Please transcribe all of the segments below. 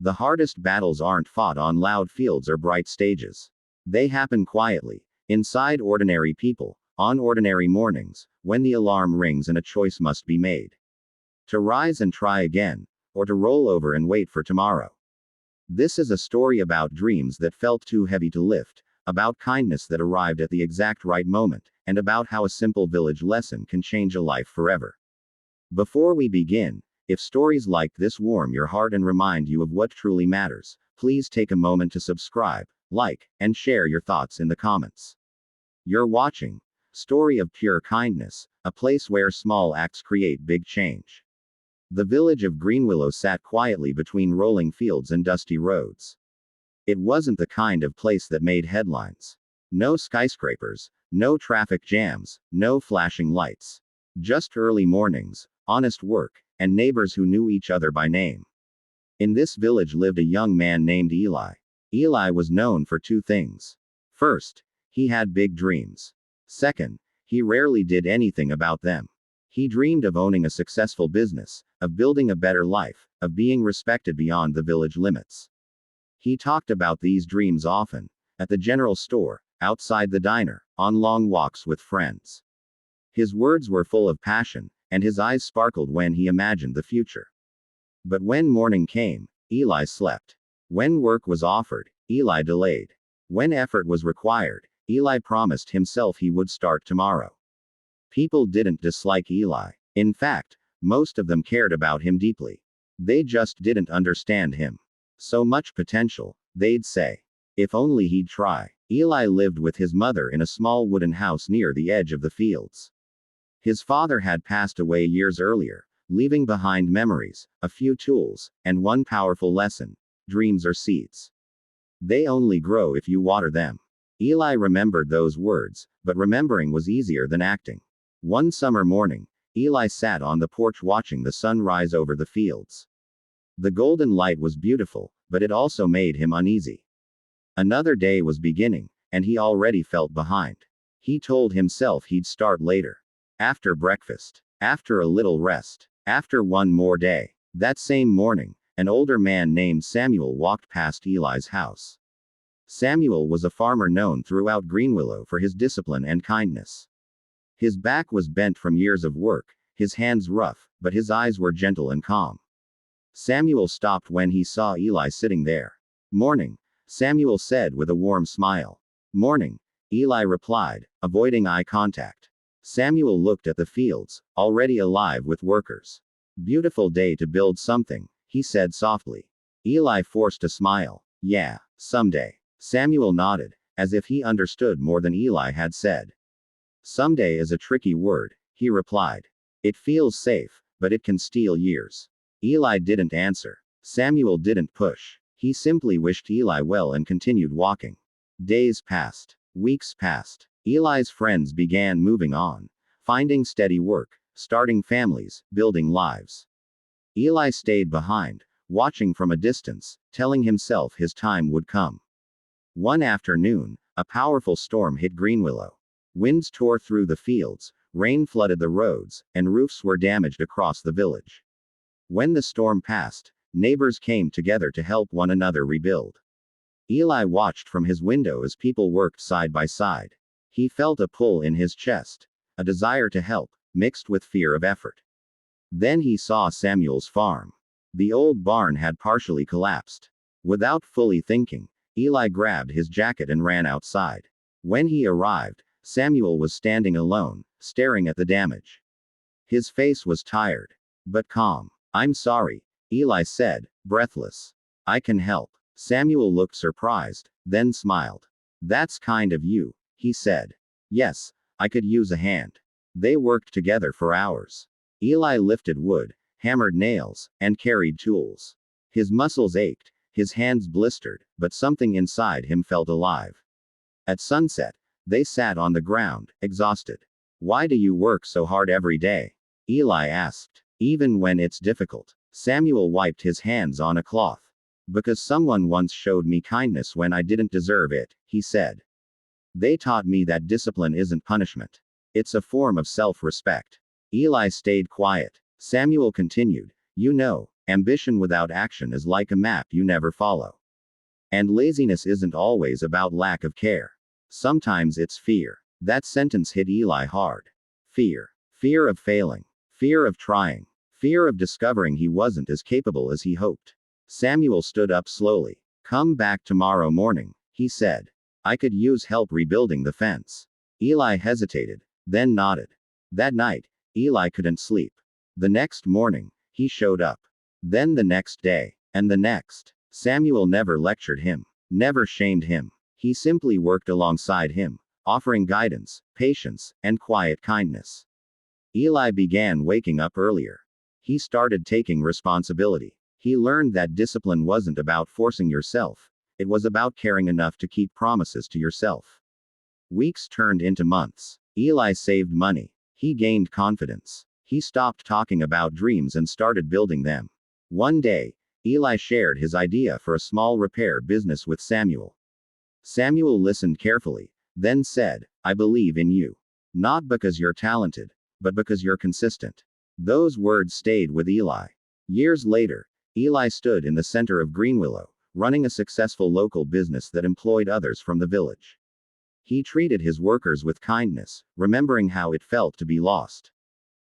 The hardest battles aren't fought on loud fields or bright stages. They happen quietly, inside ordinary people, on ordinary mornings, when the alarm rings and a choice must be made. To rise and try again, or to roll over and wait for tomorrow. This is a story about dreams that felt too heavy to lift, about kindness that arrived at the exact right moment, and about how a simple village lesson can change a life forever. Before we begin, if stories like this warm your heart and remind you of what truly matters, please take a moment to subscribe, like, and share your thoughts in the comments. You're watching Story of Pure Kindness, a place where small acts create big change. The village of Greenwillow sat quietly between rolling fields and dusty roads. It wasn't the kind of place that made headlines. No skyscrapers, no traffic jams, no flashing lights. Just early mornings, honest work, and neighbors who knew each other by name. In this village lived a young man named Eli. Eli was known for two things. First, he had big dreams. Second, he rarely did anything about them. He dreamed of owning a successful business, of building a better life, of being respected beyond the village limits. He talked about these dreams often, at the general store, outside the diner, on long walks with friends. His words were full of passion, and his eyes sparkled when he imagined the future. But when morning came, Eli slept. When work was offered, Eli delayed. When effort was required, Eli promised himself he would start tomorrow. People didn't dislike Eli. In fact, most of them cared about him deeply. They just didn't understand him. So much potential, they'd say. If only he'd try. Eli lived with his mother in a small wooden house near the edge of the fields. His father had passed away years earlier, leaving behind memories, a few tools, and one powerful lesson: dreams are seeds. They only grow if you water them. Eli remembered those words, but remembering was easier than acting. One summer morning, Eli sat on the porch watching the sun rise over the fields. The golden light was beautiful, but it also made him uneasy. Another day was beginning, and he already felt behind. He told himself he'd start later. After breakfast. After a little rest. After one more day. That same morning, an older man named Samuel walked past Eli's house. Samuel was a farmer known throughout Greenwillow for his discipline and kindness. His back was bent from years of work, his hands rough, but his eyes were gentle and calm. Samuel stopped when he saw Eli sitting there. "Morning," Samuel said with a warm smile. "Morning," Eli replied, avoiding eye contact. Samuel looked at the fields, already alive with workers. "Beautiful day to build something," he said softly. Eli forced a smile. "Yeah, someday." Samuel nodded, as if he understood more than Eli had said. "Someday is a tricky word," he replied. "It feels safe, but it can steal years." Eli didn't answer. Samuel didn't push. He simply wished Eli well and continued walking. Days passed. Weeks passed. Eli's friends began moving on, finding steady work, starting families, building lives. Eli stayed behind, watching from a distance, telling himself his time would come. One afternoon, a powerful storm hit Greenwillow. Winds tore through the fields, rain flooded the roads, and roofs were damaged across the village. When the storm passed, neighbors came together to help one another rebuild. Eli watched from his window as people worked side by side. He felt a pull in his chest, a desire to help, mixed with fear of effort. Then he saw Samuel's farm. The old barn had partially collapsed. Without fully thinking, Eli grabbed his jacket and ran outside. When he arrived, Samuel was standing alone, staring at the damage. His face was tired, but calm. "I'm sorry," Eli said, breathless. "I can help." Samuel looked surprised, then smiled. "That's kind of you," he said. "Yes, I could use a hand." They worked together for hours. Eli lifted wood, hammered nails, and carried tools. His muscles ached, his hands blistered, but something inside him felt alive. At sunset, they sat on the ground, exhausted. "Why do you work so hard every day?" Eli asked. "Even when it's difficult." Samuel wiped his hands on a cloth. "Because someone once showed me kindness when I didn't deserve it," he said. "They taught me that discipline isn't punishment. It's a form of self-respect." Eli stayed quiet. Samuel continued, "You know, Ambition without action is like a map you never follow. And laziness isn't always about lack of care. Sometimes it's fear. That sentence hit Eli hard. Fear. Fear of failing. Fear of trying. Fear of discovering he wasn't as capable as he hoped. Samuel stood up slowly. "Come back tomorrow morning," he said. "I could use help rebuilding the fence." Eli hesitated, then nodded. That night, Eli couldn't sleep. The next morning, he showed up. Then the next day, and the next. Samuel never lectured him, never shamed him. He simply worked alongside him, offering guidance, patience, and quiet kindness. Eli began waking up earlier. He started taking responsibility. He learned that discipline wasn't about forcing yourself, it was about caring enough to keep promises to yourself. Weeks turned into months. Eli saved money. He gained confidence. He stopped talking about dreams and started building them. One day, Eli shared his idea for a small repair business with Samuel. Samuel listened carefully, then said, "I believe in you. Not because you're talented, but because you're consistent." Those words stayed with Eli. Years later, Eli stood in the center of Greenwillow, running a successful local business that employed others from the village. He treated his workers with kindness, remembering how it felt to be lost.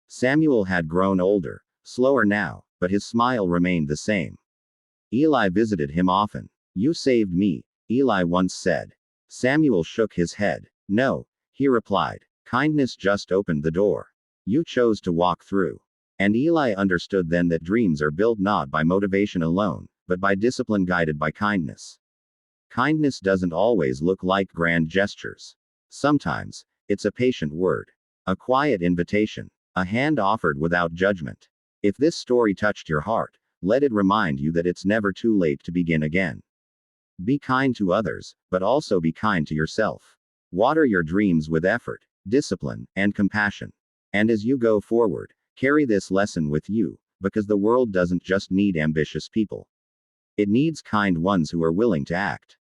Samuel had grown older, slower now, but his smile remained the same. Eli visited him often. "You saved me," Eli once said. Samuel shook his head. "No," he replied. "Kindness just opened the door. You chose to walk through." And Eli understood then that dreams are built not by motivation alone, but by discipline guided by kindness. Kindness doesn't always look like grand gestures. Sometimes, it's a patient word, a quiet invitation, a hand offered without judgment. If this story touched your heart, let it remind you that it's never too late to begin again. Be kind to others, but also be kind to yourself. Water your dreams with effort, discipline, and compassion. And as you go forward, carry this lesson with you, because the world doesn't just need ambitious people. It needs kind ones who are willing to act.